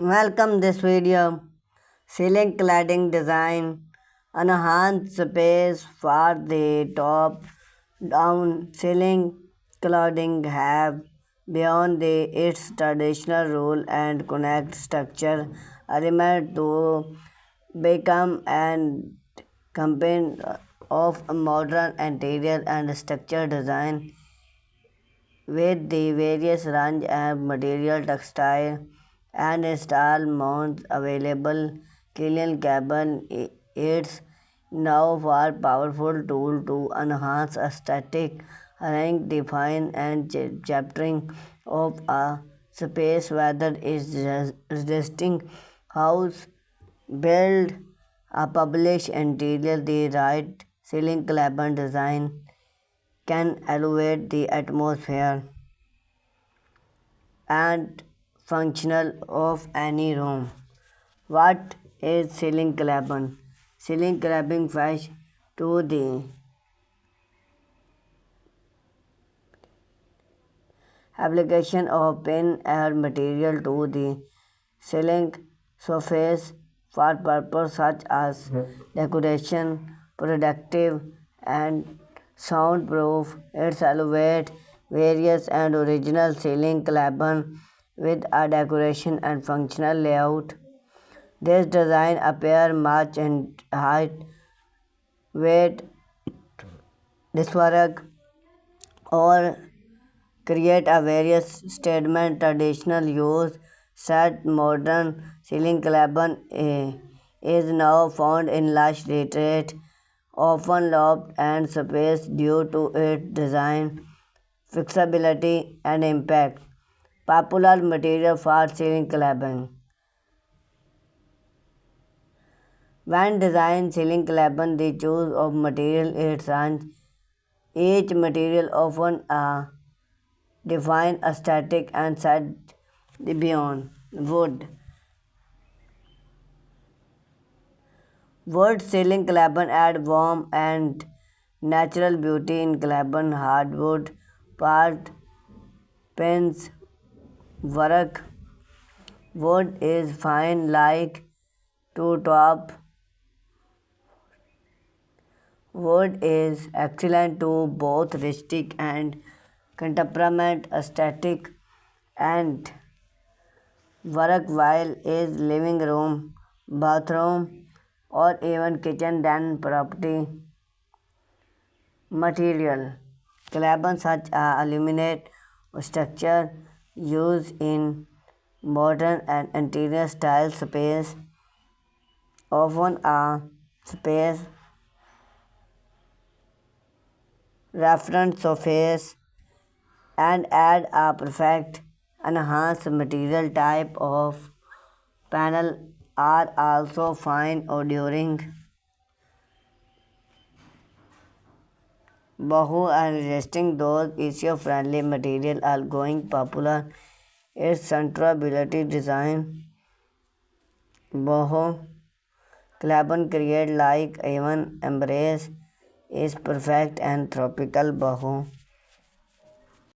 Welcome this video. Ceiling cladding design. Enhance space for the top down ceiling cladding have beyond its traditional role and connect structure element to become an component of a modern interior and structure design with the various range of material, textile, and style mounts available. Killian Cabin it's now a powerful tool to enhance aesthetic, rank, define, and chaptering of a space, whether it's resisting house, build, a published interior. The right ceiling cabin design can elevate the atmosphere and functional of any room. What is ceiling clapping? Ceiling clapping refers to the application of pen or material to the ceiling surface for purposes such as decoration, protective, and soundproof. It's elevate various and original ceiling clapper with a decoration and functional layout. This design appear much in height, weight, diswork, or create a various statement. Traditional use set modern ceiling clapper is now found in lush retreat, often loft and space due to its design, flexibility, and impact. Popular material for ceiling clapping. When design ceiling clapper, the choice of material is range. Each material often define aesthetic and set beyond wood. Wood ceiling clapper add warmth and natural beauty in clapper. Hardwood part pins work. Wood is fine like to top. Wood is excellent to both rustic and contemporary aesthetic and work while is living room, bathroom, or even kitchen than property. Material clapper such as aluminate structure used in modern and interior style space, often a space reference surface and add a perfect enhanced material type of panel are also fine or during boho and resisting those issue friendly material are going popular. Its centrability design boho clapper create like even embrace is perfect and tropical boho